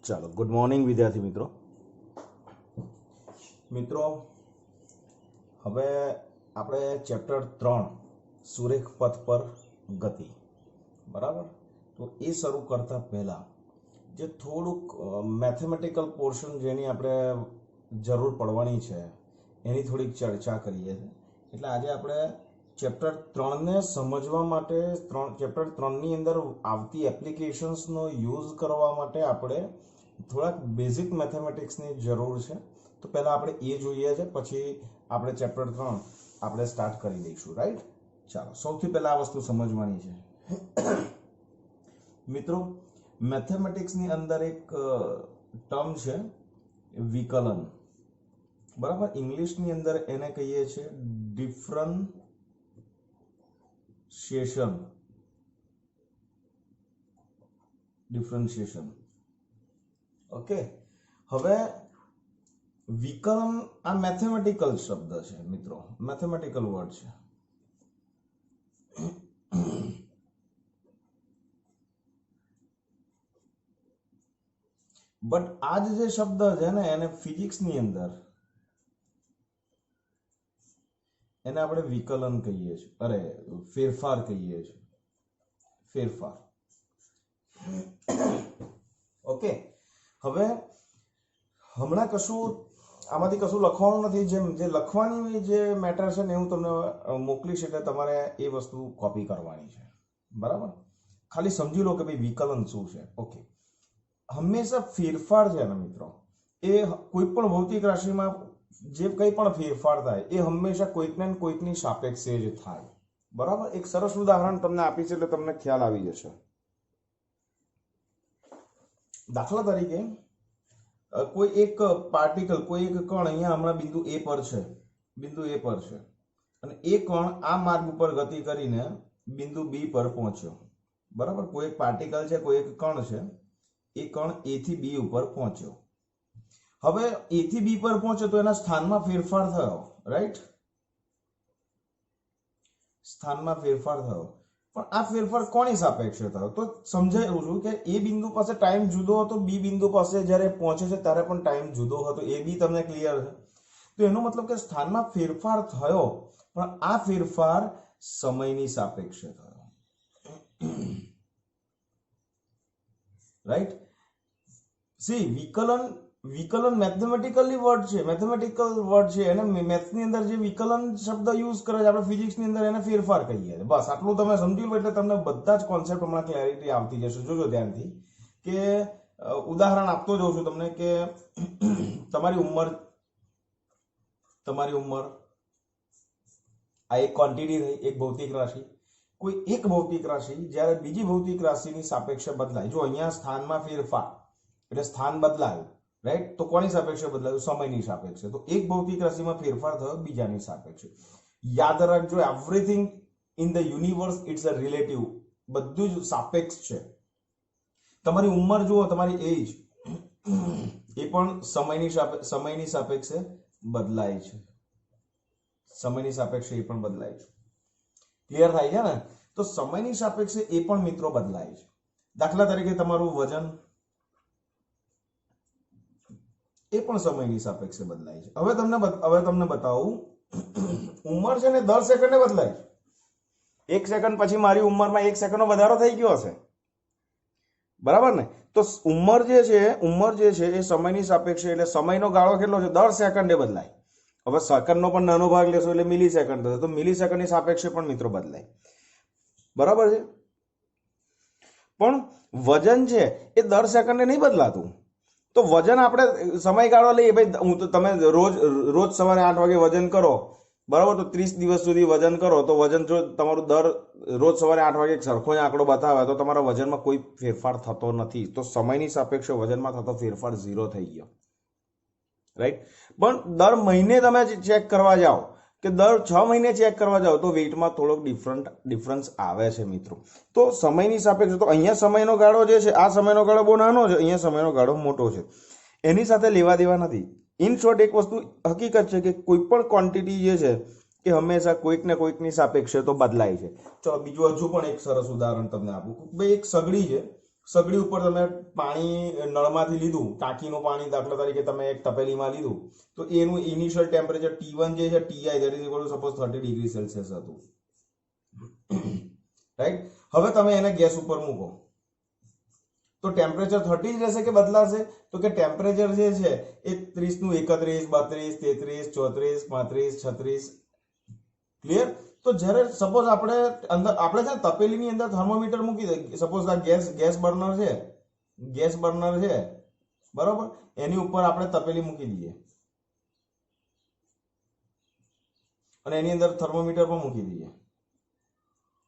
ચાલો good morning વિદ્યાર્થી મિત્રો મિત્રો હવે આપણે ચેપ્ટર 3 સુરેખ પથ પર ગતિ બરાબર તો એ શરૂ કરતા પહેલા જે થોડુંક મેથેમેટિકલ પોર્શન જેની આપણે જરૂર પડવાની છે એની થોડીક ચર્ચા કરીએ એટલે આજે આપણે ચેપ્ટર 3 ને સમજવા માટે ચેપ્ટર 3 ની અંદર આવતી એપ્લિકેશન્સનો યુઝ કરવા માટે આપણે થોડાક બેઝિક મેથેમેટિક્સની જરૂર છે તો પહેલા આપણે એ જોઈએ છે પછી આપણે ચેપ્ટર 3 આપણે સ્ટાર્ટ કરી દઈશું રાઈટ ચાલો સૌથી પહેલા આ વસ્તુ સમજવાની છે મિત્રો મેથેમેટિક્સની અંદર એક ટર્મ છે વિકલન બરાબર ઇંગ્લિશની અંદર એને કહીએ છીએ ડિફરન્શિએશન ઓકે હવે વિકલન આ મેથેમેટિકલ શબ્દ છે મિત્રો મેથેમેટિકલ વર્ડ છે બટ આ જે શબ્દ છે ને એને ફિઝિક્સની અંદર એને આપણે વિકલન કહીએ છીએ અરે ફેરફાર કહીએ છીએ ફેરફાર ઓકે હવે હમણાં કશું આમાંથી કશું લખવાનું નથી જે લખવાની જે મેટર છે ને હું તમને મોકલીશ એટલે તમારે એ વસ્તુ કોપી કરવાની છે બરાબર ખાલી સમજી લો કે ભાઈ વિકલન શું છે ઓકે હંમેશા ફેરફાર છે ને મિત્રો એ કોઈ પણ ભૌતિક રાશિમાં જે કંઈ પણ ફેરફાર થાય એ હંમેશા કોઈક ને કોઈકની સાપેક્ષે જ થાય બરાબર એક સરસ ઉદાહરણ તમને આપીશ એટલે તમને ખ્યાલ આવી જશે દાખલા તરીકે કોઈ એક પાર્ટિકલ કોઈ એક કણ અહીંયા હમણાં બિંદુ એ પર છે અને એ કણ આ માર્ગ ઉપર ગતિ કરીને બિંદુ બી પર પહોંચ્યો બરાબર કોઈ એક પાર્ટિકલ છે કોઈ એક કણ છે એ કણ એ થી બી ઉપર પહોંચ્યો હવે એ થી બી પર પહોંચ્યો તો એના સ્થાનમાં ફેરફાર થયો રાઈટ સ્થાનમાં ફેરફાર થયો પણ આ ફેરફાર કોની સાપેક્ષે થયો તો સમજાય એવું છું કે એ બિંદુ પાસે ટાઈમ જુદો હતો બી બિંદુ પાસે જ્યારે પહોંચે છે ત્યારે પણ ટાઈમ જુદો હતો એ બી તમને ક્લિયર છે તો એનો મતલબ કે સ્થાનમાં ફેરફાર થયો પણ આ ફેરફાર સમયની સાપેક્ષે થયો રાઈટ સી વિકલન મેથેમેટિકલ વર્ડ છે અને મેથ્સની અંદર જે વિકલન શબ્દ યુઝ કરે છે આપણે ફિઝિક્સની અંદર એને ફેરફાર કહીએ છીએ બસ આટલું તમે સમજી લો એટલે તમને બધા જ કોન્સેપ્ટ હમણાં ક્લેરિટી આવતી જશે જોજો ધ્યાનથી કે ઉદાહરણ આપતો જાઉં છું તમને કે તમારી ઉંમર આ એક ક્વોન્ટિટી થઈ એક ભૌતિક રાશિ કોઈ એક ભૌતિક રાશિ જ્યારે બીજી ભૌતિક રાશિની સાપેક્ષે બદલાય જો અહીંયા સ્થાનમાં ફેરફાર એટલે સ્થાન બદલાયું રાઈટ તો કોની સાપેક્ષે બદલાયું સમયની સાપેક્ષે તો એક ભૌતિક રાશિમાં ફેરફાર થયો બીજાની સાપેક્ષે યાદ રાખજો everything in the universe it's a relative બધું જ સાપેક્ષ છે તમારી ઉંમર જુઓ તમારી એજ એ પણ સમયની સાપેક્ષે બદલાય છે સમયની સાપેક્ષે એ પણ બદલાય છે ક્લિયર થાય છે ને તો સમયની સાપેક્ષે એ પણ મિત્રો બદલાય છે દાખલા તરીકે તમારું વજન એ પણ સમયની સાપેક્ષે બદલાય છે હવે તમને બતાવું ઉંમર છે ને દર સેકન્ડે બદલાય છે એક સેકન્ડ પછી મારી ઉંમરમાં એક સેકન્ડનો વધારો થઈ ગયો હશે બરાબર ને તો ઉંમર જે છે એ સમયની સાપેક્ષે એટલે સમયનો ગાળો કેટલો છે દર સેકન્ડે બદલાય હવે સેકન્ડનો પણ નાનો ભાગ લેશો એટલે મિલી સેકન્ડ થશે તો મિલી સેકન્ડની સાપેક્ષે પણ મિત્રો બદલાય બરાબર છે પણ વજન છે એ દર સેકન્ડે નહીં બદલાતું તો વજન આપણે સમયગાળો લઈએ ભાઈ તમે રોજ સવારે 8 વાગે વજન કરો બરાબર તો 30 દિવસ સુધી વજન કરો તો વજન જો તમારું રોજ સવારે 8 વાગે સરખો જ આંકડો બતાવે તો તમારા વજનમાં કોઈ ફેરફાર થતો નથી તો સમયની સાપેક્ષે વજનમાં થતો ફેરફાર 0 થઈ ગયો રાઈટ પણ દર મહિને તમે ચેક કરવા જાઓ કે દર 6 મહિને ચેક કરવા જાઓ તો વેઇટમાં થોડોક ડિફરન્સ આવે છે મિત્રો તો સમયની સાપેક્ષે તો અહીંયા સમયનો ગાળો જે છે આ સમયનો ગાળો બહુ નાનો છે અહીંયા સમયનો ગાળો મોટો છે એની સાથે લેવા દેવા નથી ઇન શોર્ટ એક વસ્તુ હકીકત છે કે કોઈ પણ ક્વોન્ટિટી જે છે એ હંમેશા કોઈક ને કોઈકની સાપેક્ષે તો બદલાય છે ચલો બીજું હજુ પણ એક સરસ ઉદાહરણ તમને આપું ભાઈ એક સગડી છે સગડી ઉપર તમે પાણી નળમાંથી લીધું, ટાંકીનું પાણી દાખલા તરીકે તમે એક તપેલીમાં લીધું, તો એનું ઇનિશિયલ ટેમ્પરેચર T1 જે છે, TI that is equal two suppose 30 degree Celsius હતું, રાઈટ. હવે તમે એને ગેસ ઉપર મૂકો તો ટેમ્પરેચર 30 જ રહેશે કે બદલાશે? તો કે ટેમ્પરેચર જે છે એ 30 નું 31, 32, 33, 34, 35, 36. ક્લિયર? તો જ્યારે સપોઝ આપણે છે તપેલીની અંદર થર્મોમીટર મૂકી દઈએ, સપોઝ આ ગેસ બર્નર છે બરોબર, એની ઉપર આપણે તપેલી મૂકી દઈએ અને એની અંદર થર્મોમીટર પણ મૂકી દઈએ.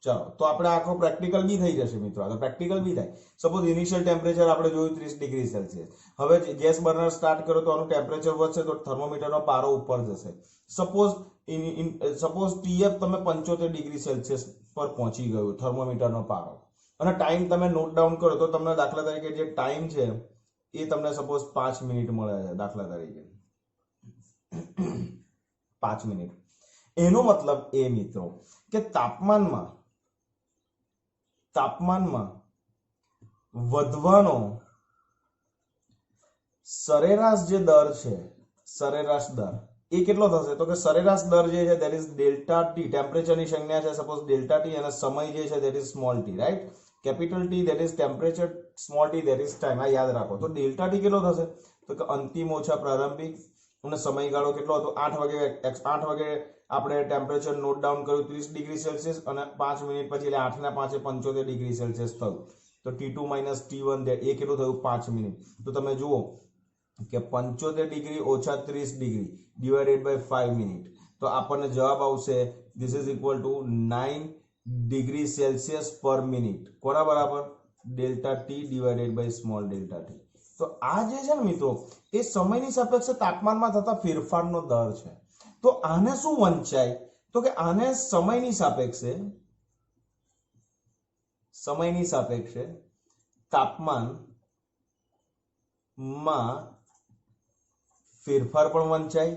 ચાલો, તો આપણે આખો પ્રેક્ટિકલ બી થઈ જશે મિત્રો. આ તો પ્રેક્ટિકલ બી થાય. સપોઝ ઇનિશિયલ ટેમ્પરેચર આપણે જોયું 30 ડિગ્રી સેલ્સિયસ. હવે ગેસ બર્નર સ્ટાર્ટ કરો તો આનું ટેમ્પરેચર વધશે તો થર્મોમીટરનો પારો ઉપર જશે. સપોઝ TF તમે 75 ડિગ્રી સેલ્સિયસ પર પહોંચી ગયું થર્મોમીટરનો પારો, અને ટાઈમ તમે નોટ ડાઉન કરો તો તમને દાખલા તરીકે જે ટાઈમ છે એ તમને સપોઝ 5 મિનિટ મળે છે, દાખલા તરીકે 5 મિનિટ. એનો મતલબ એ મિત્રો કે તાપમાનમાં વધવાનો સરેરાશ જે દર છે, સરેરાશ દર એ કેટલો થશે? તો કે સરેરાશ દર જે છે ધેટ ઇઝ ડેલ્ટા ટી. ટેમ્પરેચરની સંજ્ઞા છે સપોઝ ડેલ્ટા ટી, અને સમય જે છે that is small T, right. Capital T that is temperature, small T that is time. આ યાદ રાખો. તો ડેલ્ટા ટી કેટલો થશે? તો કે અંતિમ ઓછા પ્રારંભિક, અને સમયગાળો કેટલો હતો? 8 વાગે આપણે ટેમ્પરેચર નોટ ડાઉન કર્યું 30 ડિગ્રી સેલ્સિયસ, અને 5 મિનિટ પછી એટલે 8 ના 5 75 ડિગ્રી સેલ્સિયસ થયું. તો T2 - T1 એ કેટલું થયું? 5 મિનિટ. તો તમે જુઓ કે 75 ડિગ્રી ઓછા 30 ડિગ્રી ડિવાઇડેડ બાય 5 મિનિટ, તો આપણને જવાબ આવશે this is equal to 9 degree Celsius per minute. કોના બરાબર? Delta T divided by small delta T. તો આ જે છે ને મિત્રો એ સમયની સાપેક્ષે તાપમાનમાં થતા ફેરફારનો દર છે. તો આને શું વંચાય? તો કે આને સમયની સાપેક્ષે તાપમાનમાં ફેરફાર પણ વંચાય,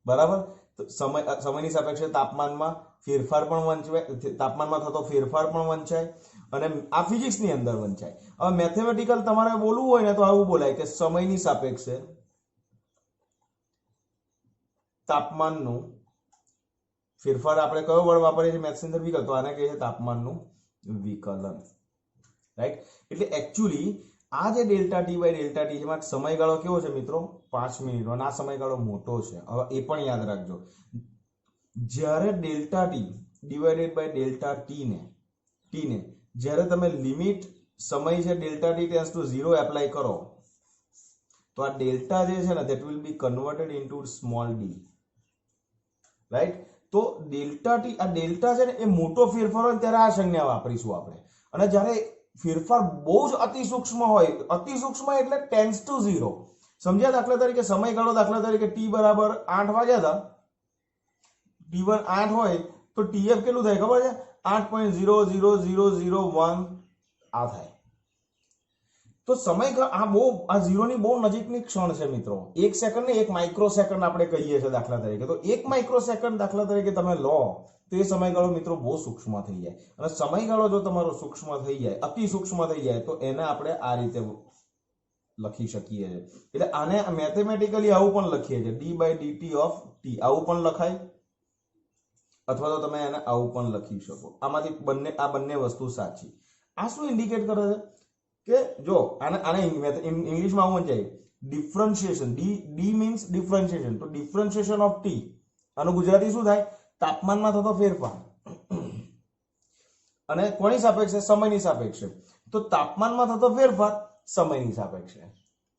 બરાબર. તો સમયની સાપેક્ષે તાપમાનમાં ફેરફાર પણ વંચાય, તાપમાનમાં થતો ફેરફાર પણ વંચાય, અને આ ફિઝિક્સની અંદર વંચાય. હવે મેથેમેટિકલ તમારે બોલવું હોય ને તો આવું બોલાય કે સમયની સાપેક્ષે તાપમાનનું ફેરફાર. આપણે કયો વર્ડ વાપરીએ છીએ મેથ્સની અંદર? વિકલન. તો આને કહે છે તાપમાનનું વિકલન, રાઈટ. એટલે એકચ્યુઅલી આ જે delta T by delta T એમાં સમયગાળો કેવો છે મિત્રો? 5 મિનિટનો. અને આ સમયગાળો મોટો છે. હવે એ પણ યાદ રાખજો, જ્યારે delta T divided by delta T ને જ્યારે તમે લિમિટ સમય છે delta T tends to 0 apply કરો તો આ ડેલ્ટા જે છે ને that will be converted into small D, right. તો ડેલ્ટા ટી, આ ડેલ્ટા છે ને એ મોટો ફેરફાર હોય ત્યારે આ સંજ્ઞા વાપરીશું આપણે. અને જ્યારે ફેરફાર બહુ જ અતિ સૂક્ષ્મ હોય, અતિ સૂક્ષ્મ એટલે ટેન્ડ્સ ટુ 0. સમજ્યા? દાખલા તરીકે સમયગાળો દાખલા તરીકે t બરાબર 8 વાગ્યા હતા, t1 8 હોય તો tf કેટલું થાય ખબર છે? 8.00001 આ થાય. તો સમય આ 0 ની બહુ નજીકની ક્ષણ છે મિત્રો. 1 સેકન્ડ ને 1 માઇક્રો સેકન્ડ આપણે કહીએ છીએ દાખલા તરીકે. તો 1 માઇક્રો સેકન્ડ દાખલા તરીકે તમે લો તો એ સમયગાળો મિત્રો બહુ સૂક્ષ્મ થઈ જાય. અને સમયગાળો જો તમારો સૂક્ષ્મ થઈ જાય, અતિ સૂક્ષ્મ થઈ જાય, તો એને આપણે આ રીતે લખી શકીએ છીએ. એટલે આને મેથેમેટિકલી આવું પણ લખીએ છીએ, d/dt ઓફ t. આવું પણ લખાય, અથવા તો તમે એને આવું પણ લખી શકો. આમાંથી આ બંને વસ્તુ સાચી. આ શું ઇન્ડિકેટ કરે છે કે જો આને ઇંગ્લિશમાં આવું જાય ડિફરન્શિએશન. D means differentiation. તો ડિફરન્શિએશન ઓફ ટી, આનું ગુજરાતી શું થાય? તાપમાનમાં થતો ફેરફાર. અને કોની સાપેક્ષે? સમયની સાપેક્ષે. તો તાપમાનમાં થતો ફેરફાર સમયની સાપેક્ષે.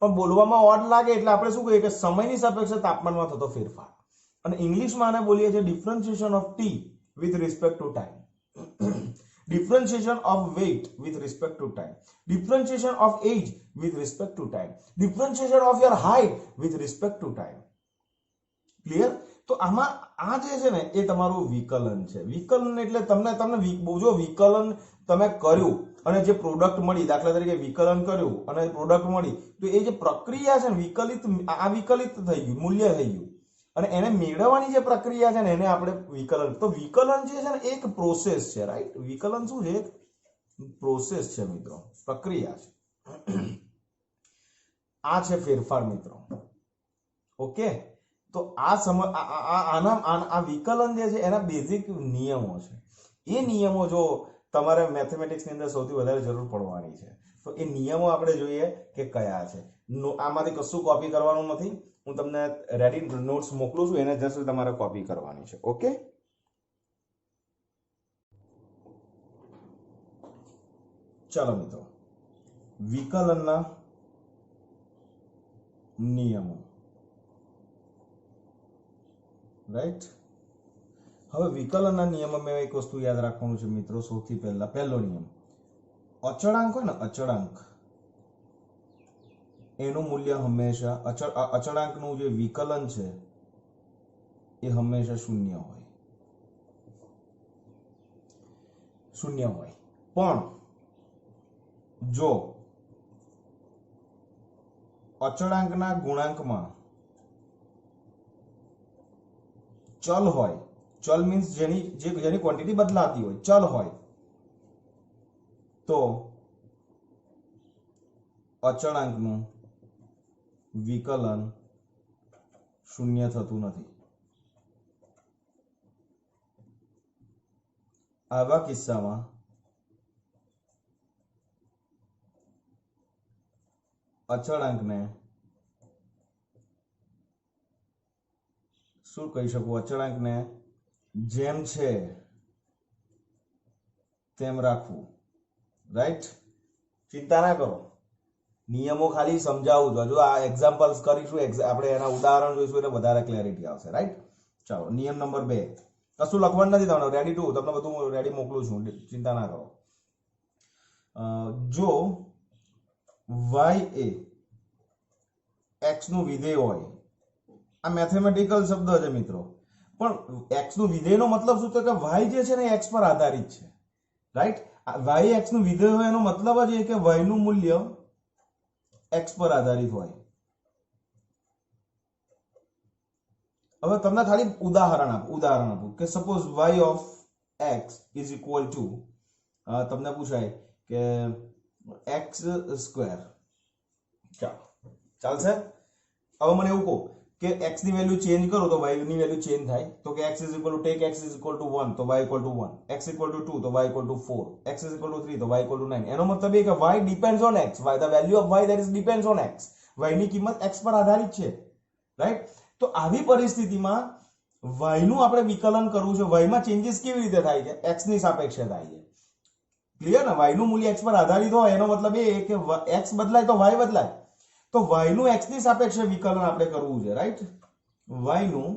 પણ બોલવામાં ઓડ લાગે એટલે આપણે શું કહીએ કે સમયની સાપેક્ષે તાપમાનમાં થતો ફેરફાર. અને ઇંગ્લિશમાં આને બોલીએ છીએ differentiation of T with respect to time. Differentiation of weight with respect to time, differentiation of age with respect to time, differentiation of your height with respect to time. Clear? તો આમાં આ જે છે ને એ તમારું વિકલન છે. વિકલન એટલે તમને જો વિકલન તમે કર્યું અને જે પ્રોડક્ટ મળી, દાખલા તરીકે વિકલન કર્યું અને પ્રોડક્ટ મળી, તો એ જે પ્રક્રિયા છે ને વિકલિત થઈ ગયું, મૂલ્ય થઈ ગયું. અને એને મેળવવાની જે પ્રક્રિયા છે ને એને આપણે વિકલન. તો વિકલન જે છે ને એક પ્રોસેસ છે, રાઈટ. વિકલન શું છે? પ્રોસેસ છે મિત્રો, પ્રક્રિયા છે. આ છે ફેરફાર મિત્રો. ઓકે, તો આ વિકલન જે છે એના બેઝિક નિયમો છે. એ નિયમો જો તમારે મેથેમેટિક્સની અંદર સૌથી વધારે જરૂર પડવાની છે, તો એ નિયમો આપણે જોઈએ કે કયા છે. આમાંથી કશું કોપી કરવાનું નથી, હું તમને રેડી નોટ્સ મોકલું છું, એને જસ્ટ તમારે કોપી કરવાની છે. ઓકે, ચાલો મિત્રો, વિકલનના નિયમો. રાઈટ, હવે વિકલનના નિયમમાં એક વસ્તુ યાદ રાખવાનું છે મિત્રો. સૌથી પહેલો નિયમ, અચળાંક હોય ને, અચળાંક એનું મૂલ્ય હંમેશા અચળાંકનું જે વિકલન છે એ હંમેશા શૂન્ય હોય. પણ જો અચળાંકના ગુણાંકમાં ચલ હોય, ચલ મીન્સ જેની ક્વોન્ટિટી બદલાતી હોય, ચલ હોય, તો અચળાંકનું વિકલન શૂન્ય થતું નથી. આવા કિસ્સામાં અચળાંકને શું કહી શકું? અચળાંકને જેમ છે તેમ રાખવું. રાઈટ, ચિંતા ના કરો, નિયમો ખાલી સમજાવું છું. હજુ આ એક્ઝામ્પલ્સ કરીશું, આપણે એના ઉદાહરણ જોઈશું એટલે વધારે ક્લેરિટી આવશે. રાઈટ, ચાલો નિયમ નંબર 2. કશું લખવાનું નથી તમારે, રેડી ટુ, તમને બધું રેડી મોકલું છું, ચિંતા ના કરો. જો y એ x નું વિધેય હોય, આ મેથેમેટિકલ શબ્દ છે મિત્રો, પણ x નું વિધેયનો મતલબ શું છે કે y જે છે ને x પર આધારિત છે. રાઈટ, y x નું વિધેય હોય એનો મતલબ જ એ કે y નું મૂલ્ય x પર આધારિત હોય. હવે તમને ખાલી ઉદાહરણ આપું કે suppose y of x is equal two, તમને પૂછાય કે x સ્ક્વેર. ચાલશે? હવે મને એવું કહો કે x ની વેલ્યુ ચેન્જ કરો તો y ની વેલ્યુ ચેન્જ થાય. તો કે x is equal to, take x is equal to 1 તો y equal to 1, x equal to 2 તો y equal to 4, x is equal to 3 તો y ઇક્વલ ટુ 9. એનો મતલબ એ કે y depends on x, the value of y that is depends on x. y ની કિંમત x પર આધારિત છે. રાઈટ, તો આવી પરિસ્થિતિમાં y નું આપણે વિકલન કરવું છે. y માં ચેન્જીસ કેવી રીતે થાય છે? x ની સાપેક્ષે થાય છે. ક્લિયર ને? y નું મૂલ્ય x પર આધારિત હોય એનો મતલબ એ કે x બદલાય તો y બદલાય. તો y નું x ની સાપેક્ષે વિકલન આપણે કરવું છે. રાઈટ, y નું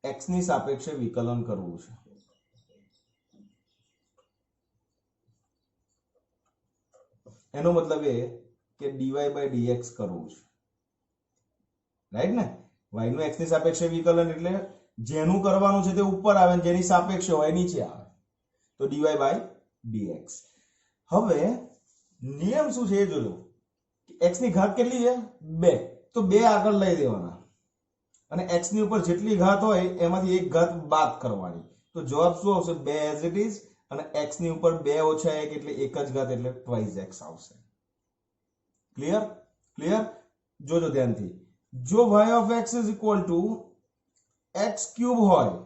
x ની સાપેક્ષે વિકલન કરવું છે. એનો મતલબ એ કે dy by dx કરવું છે. રાઈટ ને? y નું x ની સાપેક્ષે વિકલન એટલે જેનું કરવાનું છે તે ઉપર આવે, જેની સાપેક્ષે હોય નીચે આવે, તો dy by dx. હવે નિયમ શું છે એ જોજો. x ની ઘાત કેટલી છે? 2, તો 2 આગળ લઈ દેવાના અને x ની ઉપર જેટલી ઘાત હોય એમાંથી એક ઘાત બાદ કરવાની. તો જવાબ શું આવશે? 2 as it is, અને x ની ઉપર 2 ઓછા 1 એટલે એક જ ઘાત એટલે twice x આવશે. ક્લિયર? જોજો ધ્યાનથી. જો y of x is equal to x cube હોય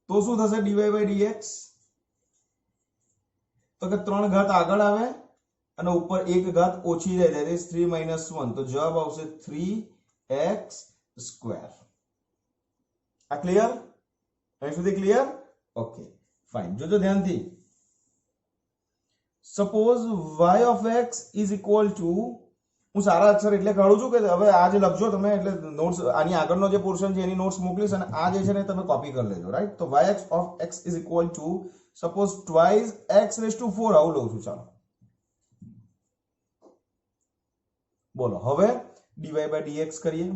તો શું થશે? dy by dx. તો કે 3 ઘાત આગળ આવે અને ઉપર એક ઘાત ઓછી જાય, that is 3 minus 1, તો જવાબ આવશે 3x સ્ક્વેર. આ ક્લિયર? અહીં સુધી ક્લિયર? Okay, fine. જોજો ધ્યાનથી. Suppose y of x is equal to, હું સારા અક્ષર એટલે કાઢું છું કે હવે આ જે લખજો તમે, એટલે નોટ્સ આની આગળનો જે પોર્શન છે એની નોટ્સ મોકલીશ અને આ જે છે ને તમે કોપી કરી લેજો. રાઈટ, તો y of x is equal to suppose twice x raised to 4 આવું લઉં છું. ચાલો બોલો હવે dy by dx કરીએ.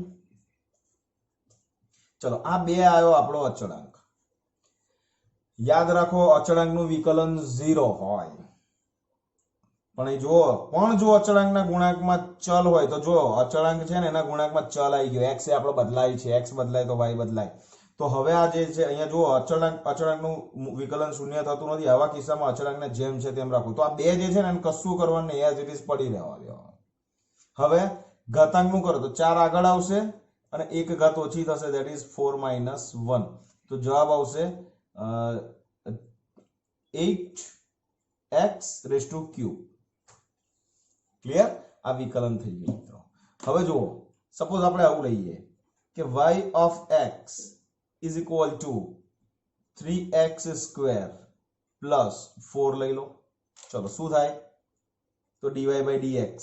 ચલો, આ 2 આવ્યો આપણો અચળાંક. યાદ રાખો, અચળાંકનું વિકલન 0 હોય. પણ જો અચળાંકના ગુણાંકમાં ચલ હોય તો જો અચળાંક છે ને એના ગુણાંકમાં ચલ આવી ગયો, x એ આપણો બદલાય છે, x બદલાય તો y બદલાય. તો હવે આ જે છે અહીંયા જુઓ અચળાંકનું વિકલન શૂન્ય થતું નથી. આવા કિસ્સામાં અચળાંકને જેમ છે તેમ રાખવું. તો આ બે જે છે ને એને કશું કરવાનું નહીં, એઝ ઇટ ઇઝ પડી રહેવા દેવા. હવે ઘાતાંકનું કરો તો 4 આગળ આવશે અને 1 ઘાત ઓછી થશે, ધેટ ઇઝ 4 - 1. તો જવાબ આવશે 8x³ ક્લિયર. આ વિકલન થઈ ગયું મિત્રો. હવે જુઓ સપોઝ આપણે આવું લઈએ કે y of x is equal to 3x² plus 4 લઈ લો. ચલો શું થાય? તો dy by dx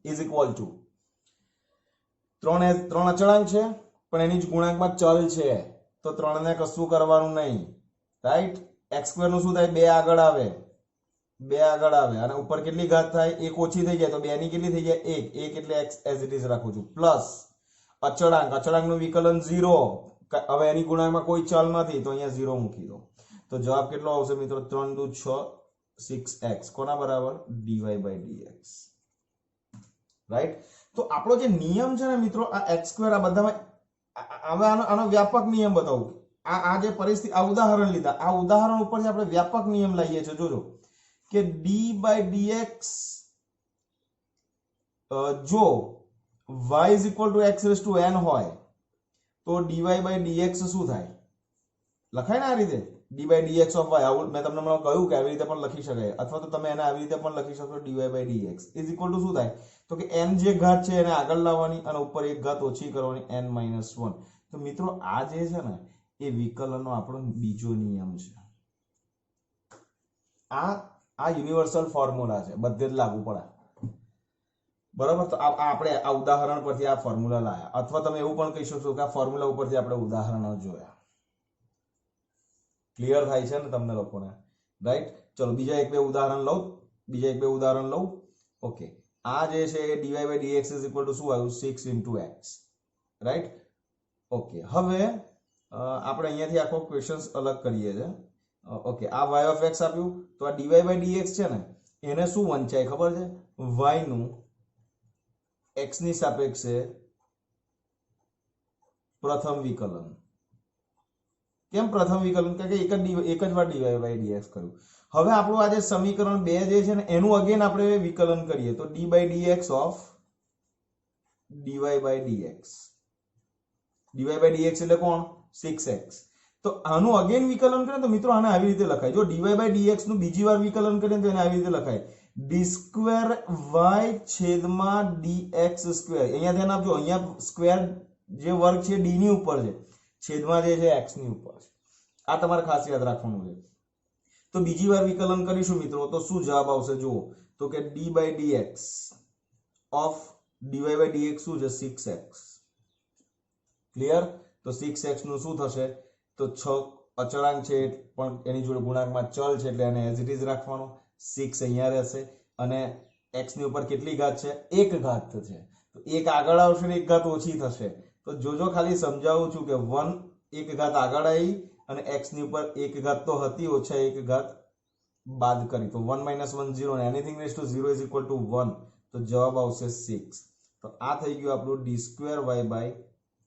is equal to 3 અચળાંક છે પણ એની જ ગુણાંકમાં ચલ છે, તો 3 ને કશું કરવાનું નહીં, રાઈટ. x² નું શું થાય? 2 આગળ આવે અને ઉપર કેટલી ઘાત થાય? 1 ઓછી થઈ જાય તો 2 ની કેટલી થઈ જાય? 1 એટલે x as it is રાખું છું, પ્લસ અચળાંકનું વિકલન 0. હવે એની ગુણાંકમાં કોઈ ચલ નથી તો અહીંયા 0 મૂકી દો. તો જવાબ કેટલો આવશે મિત્રો? 3 દુ 6 6x. કોના બરાબર? dy by dx, right. તો આપણો જે નિયમ છે ને મિત્રો આ x² આ બધામાં, હવે આનો વ્યાપક નિયમ બતાવું. આ જે પરિસ્થિતિ, આ ઉદાહરણ લીધા, આ ઉદાહરણ ઉપરથી આપણે વ્યાપક નિયમ લાવીએ છીએ. જોજો કે d by dx જો y is equal to x raised to n હોય તો dy by dx શું થાય? લખાય ને આ રીતે, d by dx of y. આવું મેં તમને કહ્યું કે આવી રીતે પણ લખી શકાય, અથવા તો તમે એને આવી રીતે પણ લખી શકો. dy by dx is equal to શું થાય? તો કે n જે ઘાત છે એને આગળ લાવવાની અને ઉપર એક ઘાત ઓછી કરવાની, n - 1. તો મિત્રો આ જે છે ને એ વિકલનનો આપણો બીજો નિયમ છે. આ યુનિવર્સલ ફોર્મ્યુલા છે, બધે જ લાગુ પડે, બરાબર. તો આપણે આ ઉદાહરણ પરથી આ ફોર્મ્યુલા લાયા, અથવા તમે એવું પણ કહી શકો કે આ ફોર્મ્યુલા ઉપરથી આપણે ઉદાહરણો જોયા. ક્લિયર થાય છે ને તમને લોકોને, રાઈટ. ચલો બીજા એક બે ઉદાહરણ લઉં. ઓકે, આ જે છે એ dy by dx is equal to શું આવ્યું? 6 × x, રાઈટ. ઓકે, હવે આપણે અહીંયાથી આખો ક્વેશ્ચન અલગ કરીએ છીએ. ઓકે, આ y of x આપ્યું, તો આ dy by dx છે ને એને શું વંચાય ખબર છે? y નું x ની સાપેક્ષે પ્રથમ વિકલન. કેમ પ્રથમ વિકલન? કે એક જ વાર dy by dx કર્યું. હવે આપણું આ જે સમીકરણ 2 જે છે ને એનું અગેન આપણે વિકલન કરીએ તો d by dx of dy by dx. dy by dx એટલે કોણ? 6x. તો આનું અગેન વિકલન કરીએ તો મિત્રો આને આવી રીતે લખાય. જો dy by dx નું બીજી વાર વિકલન કરીએ તો એને આવી રીતે લખાય d²y/dx². અહીંયા ધ્યાન આપજો, અહીંયા સ્ક્વેર જે વર્ગ છે d ની ઉપર છે, છેદમાં જે છે x ની ઉપર છે. આ તમારે ખાસ યાદ રાખવાનું છે. તો બીજી વાર વિકલન કરીશું મિત્રો તો શું જવાબ આવશે? જુઓ તો કે d by dx of dy by dx શું છે? 6x. ક્લિયર. તો 6x નું શું થશે? તો 6 અચળાંક છે પણ એની જોડે ગુણાંકમાં ચલ છે એટલે એને એઝ ઇટ ઇઝ રાખવાનો. 6 અહીંયા રહેશે અને x ની ઉપર કેટલી ઘાત છે? 1 ઘાત છે. તો 1 આગળ આવશે ને 1 ઘાત ઓછી થશે. તો જોજો, ખાલી સમજાવું છું કે 1 ઘાત આગળ આવી અને x ની ઉપર 1 ઘાત તો હતી, ઓછા 1 ઘાત બાદ કરી તો 1 - 1 0 અને anything raised to 0 is equal to 1. તો જવાબ આવશે 6. તો આ થઈ ગયું આપણું d²y by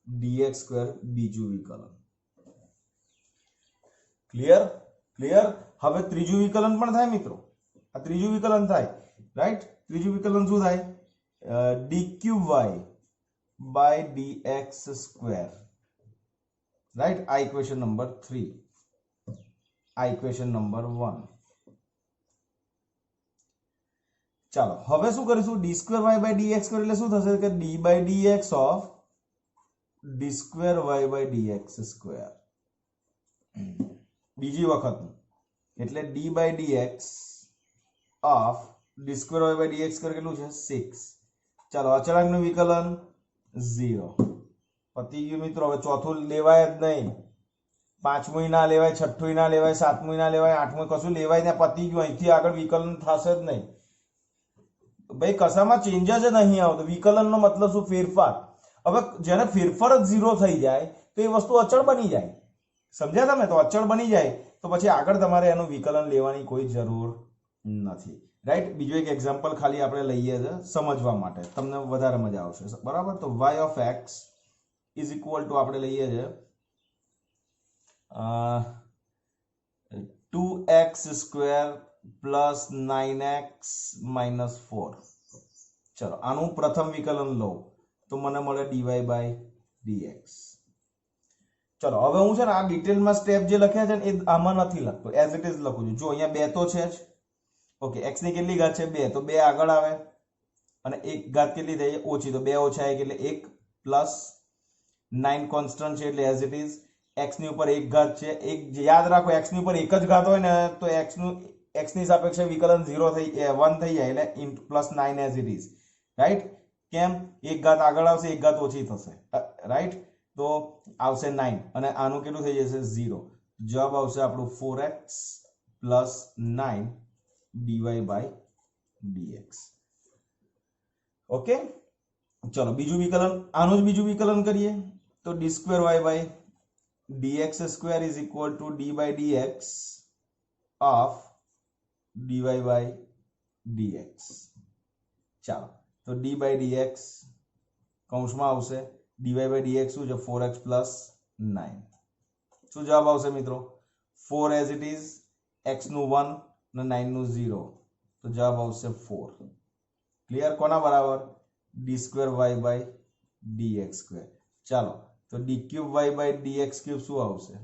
dx² બીજું વિકલન. ક્લિયર. હવે ત્રીજું વિકલન પણ થાય મિત્રો. આ ત્રીજું વિકલન થાય, રાઈટ. ત્રીજું વિકલન શું થાય? d³ by dx², right. આ ઇક્વેશન નંબર 3, આ ઇક્વેશન નંબર 1. ચાલો હવે શું કરીશું? d²y by dx² એટલે શું થશે? કે d by dx of d²y by dx². બીજી વખત એટલે d by dx of d²y by dx² કેટલું છે? 6. ચાલો અચળાંકનું વિકલન 0. પતી ગયું મિત્રો. હવે ચોથું લેવાય જ નહીં, પાંચમું ના લેવાય, છઠ્ઠું ના લેવાય, સાતમું ના લેવાય, આઠમું કશું લેવાય ને પતી ગયું. અહીંથી આગળ વિકલન થશે જ નહીં ભાઈ, કશામાં ચેન્જ જ નહીં આવતો. વિકલનનો મતલબ શું? ફેરફાર. હવે જેને ફેરફાર જ 0 થઈ જાય તો એ વસ્તુ અચળ બની જાય. સમજ્યા તમે? તો અચળ બની જાય તો પછી આગળ તમારે એનું વિકલન લેવાની કોઈ જરૂર નથી, રાઈટ. બીજો એક એક્ઝામ્પલ ખાલી આપણે લઈએ છે સમજવા માટે, તમને વધારે મજા આવશે, બરાબર. તો y of x is equal two આપણે લઈએ છે 2x² પ્લસ 9x માઇનસ 4. ચલો આનું પ્રથમ વિકલન લઉં તો મને મળે dy/dx. ચલો હવે હું છે ને આ ડિટેલમાં સ્ટેપ જે લખ્યા છે ને એ આમાં નથી લખતો, એઝ ઇટ ઇઝ લખું છું. જો અહીંયા 2 તો છે જ. ઓકે, x ની કેટલી ઘાત છે 2, તો 2 આગળ આવે અને 1 ઘાત કેટલી થઈ ઓછી, તો 2 ઓછા 1 એટલે 1 પ્લસ 9 કોન્સ્ટન્ટ છે એટલે એઝ ઇટ ઇઝ. x ની ઉપર 1 ઘાત છે, એક યાદ રાખો x ની ઉપર એક જ ઘાત હોય ને તો x ની સાપેક્ષે વિકલન 1 થઈ જાય એટલે plus 9 as it is. Right? કેમ? એક ઘાત આગળ આવશે, એક ઘાત ઓછી થશે. રાઈટ? તો આવશે 9 અને આનું કેટલું થઈ જશે 0. જવાબ આવશે આપણું 4x પ્લસ 9 dy/dx. ઓકે, ચલો બીજું વિકલન, આનું જ બીજું વિકલન કરીએ તો d²y/dx² is equal to d/dx of dy/dx. ચાલો તો d/dx કૌંસમાં આવશે dy/dx શું છે 4x પ્લસ 9. શું જવાબ આવશે મિત્રો? 4 એઝ ઇટ ઇઝ, x નું 1 અને 9 નું 0, તો જવાબ આવશે 4. ક્લિયર? કોના બરાબર? d²y/dx². ચાલો તો d3y/dx³ શું આવશે?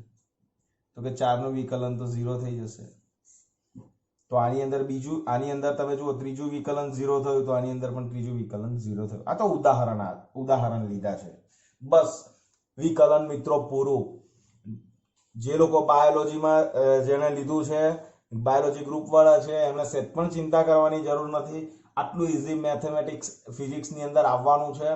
તો કે 4 નું વિકલન તો 0 થઈ જશે. તો આની અંદર તમે જુઓ ત્રીજું વિકલન 0 થયું, તો આની અંદર પણ ત્રીજું વિકલન 0 થયું. આ તો ઉદાહરણ લીધા છે. બસ વિકલન મિત્રો પૂરું. જે લોકો બાયોલોજીમાં જેને લીધું છે, બાયોલોજી ગ્રુપ વાળા છે, એમને સેટ પણ ચિંતા કરવાની જરૂર નથી. આટલું ઇઝી મેથેમેટિક્સ ફિઝિક્સ ની અંદર આવવાનું છે.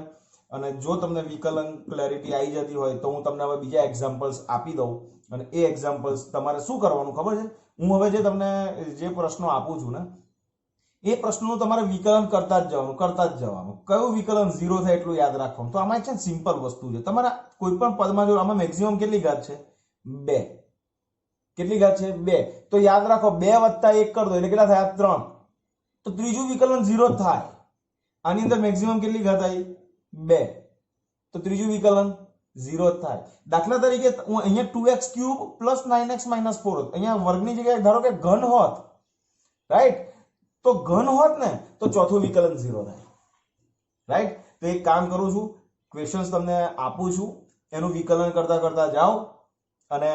અને જો તમને વિકલન ક્લેરિટી આવી જતી હોય તો હું તમને હવે બીજા એક્ઝામ્પલ્સ આપી દઉં અને એ એક્ઝામ્પલ્સ તમારે શું કરવાનું ખબર છે? હું હવે જે તમને જે પ્રશ્નો આપું છું ને એ પ્રશ્નનું તમારે વિકલન કરતા જ જવાનું. કયું વિકલન 0 થાય એટલું યાદ રાખવાનું. તો આમાં છે સિમ્પલ વસ્તુ છે. તમારા કોઈ પણ પદમાં જો આમાં મેક્સિમમ કેટલી ઘાત છે 2. કેટલી ઘાત છે 2, તો યાદ રાખો 2 + 1 કરી દો એટલે કેટલા થયા 3. તો ત્રીજું વિકલન 0 થાય. આની અંદર મેક્સિમમ કેટલી ઘાત આવી 2, તો ત્રીજું વિકલન 0 થાય. દાખલા તરીકે હું અહીંયા 2x³ પ્લસ 9x માઇનસ 4 અહીંયા વર્ગની જગ્યાએ ધારો કે ઘન હોત, રાઈટ? તો ઘન હોત ને તો ચોથું વિકલન 0 થાય. રાઈટ? તો એક કામ કરું છું, ક્વેશ્ચન્સ તમને આપું છું, એનું વિકલન કરતા જાઓ અને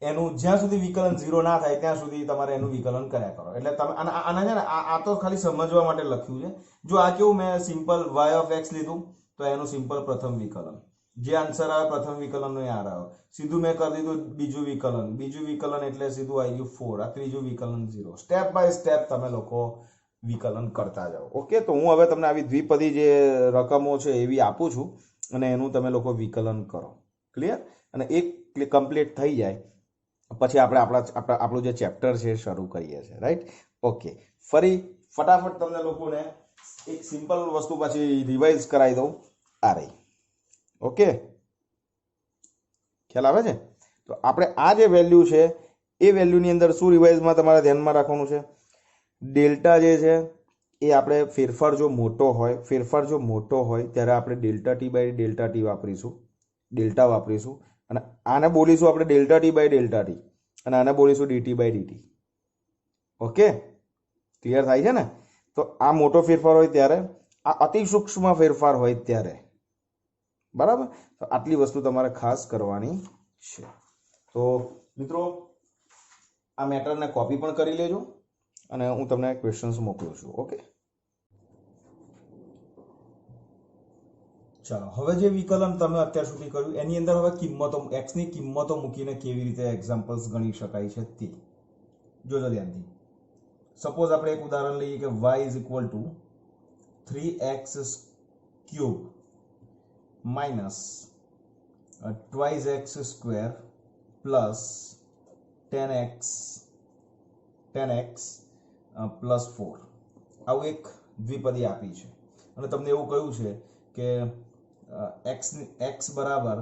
એનું જ્યાં સુધી વિકલન 0 ના થાય ત્યાં સુધી તમારે એનું વિકલન કર્યા કરો. એટલે તમે આના છે ને આ તો ખાલી સમજવા માટે લખ્યું છે. જો આ કેવું મેં સિમ્પલ y(x) લીધું તો એનું સિમ્પલ પ્રથમ વિકલન, જે આન્સર આવે પ્રથમ વિકલનનો એ આ રહ્યો. સીધું મેં કરી દીધું બીજું વિકલન એટલે સીધું આવી ગયું 4. આ ત્રીજું વિકલન 0. સ્ટેપ બાય સ્ટેપ તમે લોકો વિકલન કરતા જાઓ. ઓકે, તો હું હવે તમને આવી દ્વિપદી જે રકમો છે એવી આપું છું અને એનું તમે લોકો વિકલન કરો. ક્લિયર? અને એક કમ્પ્લીટ થઈ જાય પછી આપણે આપણું જે ચેપ્ટર છે શરૂ કરીએ છીએ. રાઈટ? ઓકે, ફરી ફટાફટ તમને લોકોને એક સિમ્પલ વસ્તુ પછી રિવાઇઝ કરાવી દઉં. આ રહી. ઓકે, ખ્યાલ આવે છે? તો આપણે આ જે વેલ્યુ છે એ વેલ્યુની અંદર શું રિવાઇઝમાં તમારે ધ્યાનમાં રાખવાનું છે? ડેલ્ટા જે છે એ આપણે ફેરફાર જો મોટો હોય ત્યારે આપણે ΔT/ΔT વાપરીશું અને આને બોલીશું આપણે ΔT/ΔT અને આને બોલીશું dt/dt. ઓકે, ક્લિયર થાય છે ને? તો આ મોટો ફેરફાર હોય ત્યારે, આ અતિ સૂક્ષ્મ ફેરફાર હોય ત્યારે. બરાબર? તો આટલી વસ્તુ તમારે ખાસ કરવાની છે. તો મિત્રો આ મેટરને કોપી પણ કરી લેજો અને હું તમને ક્વેશ્ચન્સ મોકલું છું. ઓકે, ચાલો હવે જે વિકલન તમે અત્યાર સુધી કર્યું એની અંદર હવે x ની કિંમતો મૂકીને કેવી રીતે એક્ઝામ્પલ્સ ગણી શકાય છે તે જોજો ધ્યાનથી. સપોઝ આપણે એક ઉદાહરણ લઈએ કે y = 3x³ minus 2x² plus 10x plus 4. આવું એક દ્વિપદી આપી છે અને તમને એવું કહ્યું છે કે x બરાબર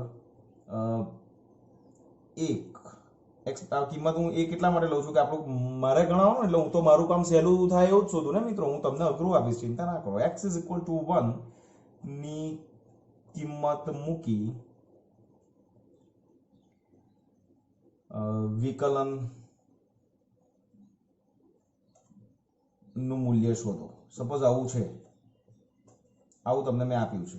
1. x આ કિંમત હું એ કેટલા માટે લઉં છું કે આપણું મારે ગણાવવાનું, એટલે હું તો મારું કામ સહેલું થાય એવું જ શોધું ને મિત્રો. હું તમને અઘરું આપીશ, ચિંતા ના કરો. x = 1 ની કિંમત મૂકી વિકલન નું મૂલ્ય શોધો. સપોઝ આવું છે, આવું તમને મેં આપ્યું છે,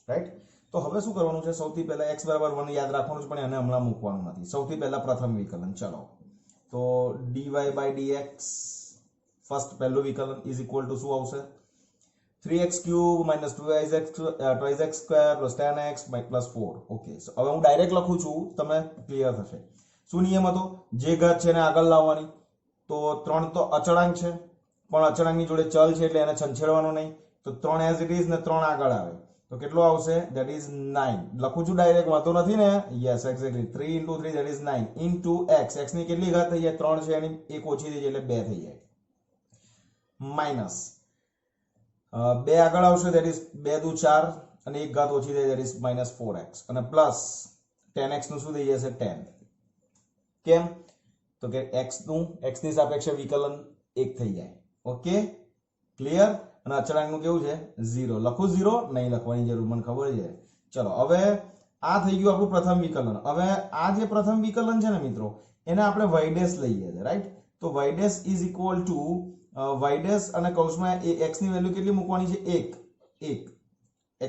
રાઈટ? તો હવે શું કરવાનું છે? સૌથી પહેલા x બરાબર 1 યાદ રાખવાનું છે, પણ એને હમણાં મૂકવાનું નથી. સૌથી પહેલા પ્રથમ વિકલન. ચલો, તો dy by dx ફર્સ્ટ પહેલું વિકલન ઇઝ ઇક્વલ ટુ શું આવશે? 3x cube minus 2x square plus 10x plus 4. Okay, હવે હું ડાયરેક્ટ લખું છું, તમે ક્લિયર થશે. શું નિયમ હતો? જે ઘાત છે એને આગળ લાવવાની. તો 3 તો અચળાંક છે, પણ અચળાંકની જોડે ચલ છે એટલે એને છંછેડવાનો નહીં. તો 3 એઝ ઇટ ઇઝ ને 3 આગળ આવે તો કેટલો આવશે? That is 9. લખું છું ડાયરેક્ટ, વાંધો નથી ને? Yes, exactly. 3 into 3 that is 9 into x. x ની કેટલી ઘાત થઈ જાય? 3 છે, એની એક ઓછી થઈ જાય એટલે 2 થઈ જાય. માઇનસ 2 આગળ આવશે, ધેટ ઇઝ 2 દુ 4 અને એક ઘાત ઓછી થઈ, ધેટ ઇઝ -4x અને પ્લસ 10x નું શું થઈ જશે? 10. કેમ? તો કે x ની સાપેક્ષે વિકલન 1 થઈ જાય. Okay, clear? અને અચળાંકનું કેવું છે? 0. લખું 0? નહીં લખવાની જરૂર, મને ખબર છે. ચલો, હવે આ થઈ ગયું આપણું પ્રથમ વિકલન. હવે આ જે પ્રથમ વિકલન છે ને મિત્રો, એને આપણે y ડેશ લઈએ છે, રાઈટ? તો y dash is equal two y dash અને કૌંસમાં x ની વેલ્યુ કેટલી મૂકવાની છે? 1.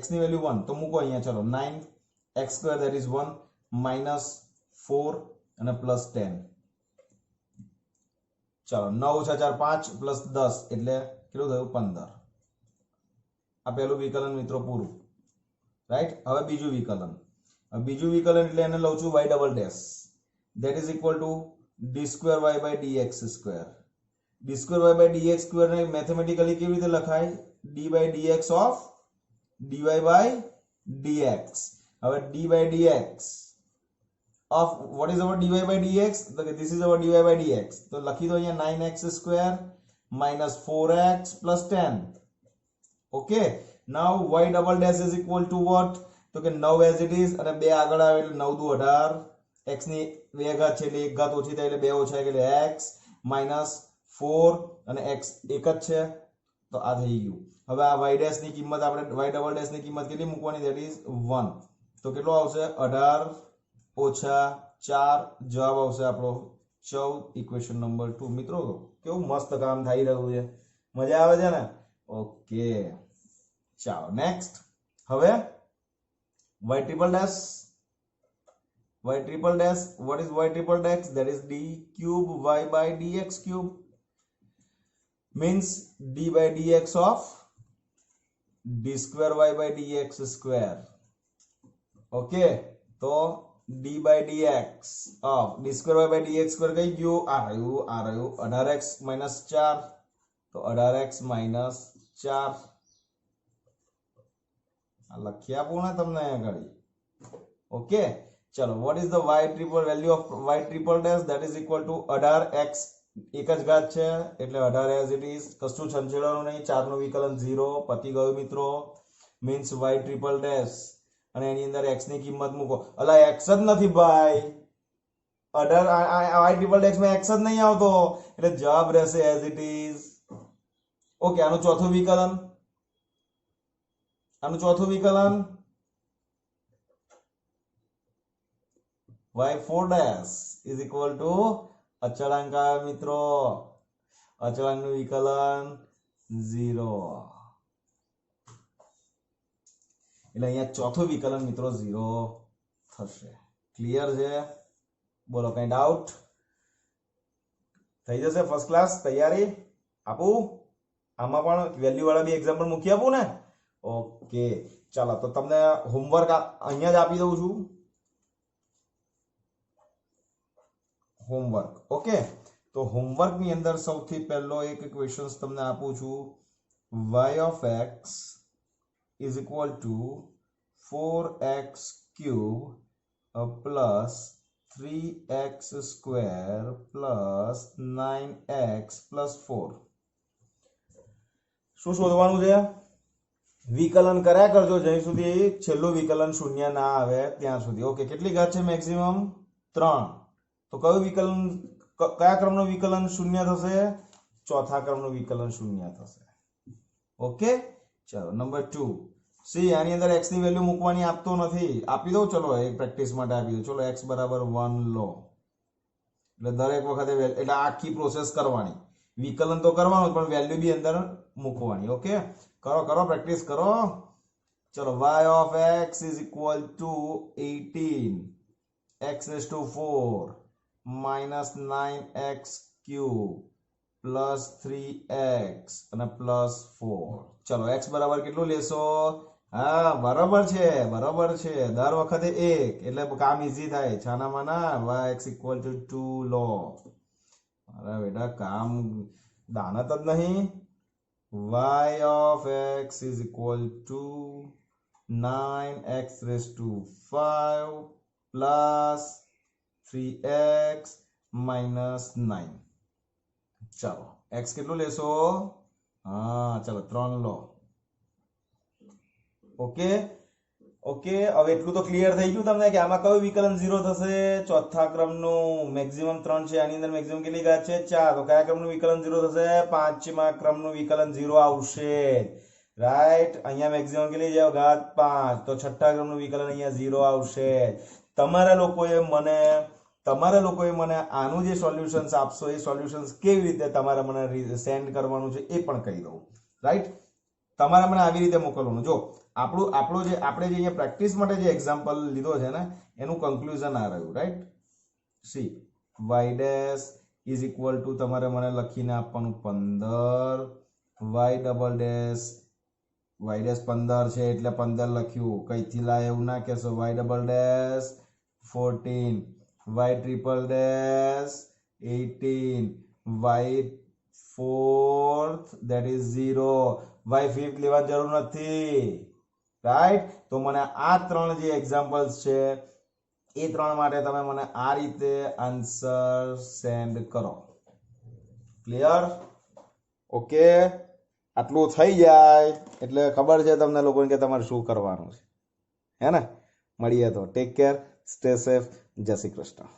x ની વેલ્યુ 1 તો મૂકો અહીંયા. ચલો, 9x square that is 1 minus 4 અને પ્લસ 10. ચલો, 9 × 4 5 પ્લસ 10 એટલે કેટલું થયું? 15. આ પહેલું વિકલન મિત્રો પૂરું, રાઈટ? હવે બીજું વિકલન. એટલે એને લઉં છું y double dash that is equal to d square y by dx square. d square y by dx square ને મેથેમેટિકલી કેવી રીતે લખાય? d by dx of dy by dx. હવે d by dx of what is our dy by dx? This is our dy by dx. તો લખી દો અહીંયા 9x square minus 4x plus 10. Okay, now y double dash is equal to what? તો કે 9 as it is અને 2 આગળ આવે એટલે 9 દુ 18. x ની 2 ઘાત છે એટલે 1 ઘાત ઓછી થાય એટલે 2 ઓછા એટલે x minus 4 અને x એક જ છે તો આ થઈ ગયું. હવે આ y dash ની કિંમત આપણે y double dash ની કિંમત કેટલી મૂકવાની? that is 1. તો કેટલો આવશે? 18 ઓછા 4. જવાબ આવશે આપણો 14. Equation number 2. મિત્રો કેવું મસ્ત કામ થઈ રહ્યું છે, મજા આવે છે ને? ઓકે, ચાલો નેક્સ્ટ. હવે y triple dash. What is y triple dash? That is d cube y by dx cube means d by dx of d square y by dx square. Okay, તો d by dx of d square y by dx square કઈ ગયું? આ રહ્યું 18x minus 4. તો 18x minus 4 આ લખી આપું ને તમને આગળ. ઓકે, ચલો, what is the value of y triple dash? that is equal to 18x એક જ ઘાત છે એટલે 18 as it is, કશું છંછેડવાનું નહીં. 4 નું વિકલન 0. પતી ગયું મિત્રો. means y triple dash અને એની અંદર x ની કિંમત મૂકો. અલા x જ નથી ભાઈ, 18 y triple dash માં x જ નહીં આવતો એટલે જવાબ રહેશે as it is. ઓકે, આનું ચોથું વિકલન. y4 dash is equal to અચળાંક મિત્રો, અચળાંકનું વિકલન 0 એટલે અહીંયા ચોથું વિકલન મિત્રો 0 થશે. ક્લિયર છે? બોલો, કઈ ડાઉટ? થઈ જશે ફર્સ્ટ ક્લાસ. તૈયારી આપું? આમાં પણ વેલ્યુ વાળા બી એક્ઝામ્પલ મૂકી આપું ને? ઓકે, ચાલો, તો તમને હોમવર્ક અહીંયા જ આપી દઉં છું. હોમવર્ક. ઓકે, તો હોમવર્ક ની અંદર સૌથી પહેલો એક ક્વેશ્ચન તમને આપું છું. y of x is equal to 4x cube plus 3x square plus 9x plus 4. શું શોધવાનું છે? વિકલન કર્યા કરજો જ્યાં સુધી છેલ્લું વિકલન શૂન્ય ના આવે ત્યાં સુધી. ઓકે, કેટલી ઘાત છે? મેક્સિમમ 3. તો કયું વિકલન, કયા ક્રમનું વિકલન શૂન્ય થશે? ચોથા ક્રમનું વિકલન શૂન્ય થશે. ઓકે, ચલો નંબર 2. સી આની અંદર x ની વેલ્યુ મૂકવાની આપતો નથી, આપી દઉં. ચલો એક પ્રેક્ટિસ માટે આપી દઉં. ચલો x બરાબર 1 લો. એટલે દરેક વખતે એટલે આખી પ્રોસેસ કરવાની, વિકલન તો કરવાનું પણ વેલ્યુ બી અંદર મૂકવાની. ઓકે, કરો કરો, પ્રેક્ટિસ કરો. ચલો, y of x is equal to 18 x raised to 4 minus 9x cube plus 3x અને plus 4. ચલો, x બરાબર કેટલું લેશો? હા, બરાબર છે, બરાબર છે. દર વખતે 1 એટલે કામ ઈઝી થાય. છાનામાના y x equal to 2 લો. અરે બેટા, કામ દાનત જ નહીં. y of x is equal to 9x raised to 5 plus 3x minus 9. ચાલો, x કેટલું લેશો? હા, ચાલો 3 લો. ઓકે ઓકે, હવે એટલું તો ક્લિયર થઈ ગયું તમને કે આમાં કયું વિકલન 0 થશે? ચોથા ક્રમનું મેક્સિમમ 3 છે, આની અંદર મેક્સિમમ કેટલી ઘાત છે? 4. તો કયા ક્રમનું વિકલન 0 થશે? 5મા ક્રમનું વિકલન 0 આવશે. રાઈટ, અહીંયા મેક્સિમમ કેટલી છે? ઘાત 5. તો છઠ્ઠા ક્રમનું વિકલન અહીંયા 0 આવશે. તમારા લોકોએ મને આનું જે સોલ્યુશન્સ આપશો એ સોલ્યુશન્સ કેવી રીતે તમારે મને સેન્ડ કરવાનું છે એ પણ કહી દઉં. રાઈટ, તમારે મને આવી રીતે મોકલવાનું. જો આપણે જે અહીંયા પ્રેક્ટિસ માટે જે એક્ઝામ્પલ લીધો છે ને એનું કન્ક્લુઝન આ રહ્યું. Right, C y dash is equal two તમારે મને લખીને આપવાનું 15, y ડબલ ડેશ 15 છે એટલે 15 લખ્યું. કઈથી લાય એવું ના કહેશો. y double dash 14, y triple dash 18, y fourth that is 0, y fifth લેવાની જરૂર નથી. રાઈટ, તો મને આ 3 જે એક્ઝામ્પલ્સ છે એ 3 માટે તમે મને આ રીતે આન્સર સેન્ડ કરો. ક્લિયર? ઓકે, આટલું થઈ જાય એટલે ખબર છે તમને લોકોને કે તમારે શું કરવાનું છે. હે ને? મળીએ તો. Take care, stay safe. જય શ્રી કૃષ્ણ.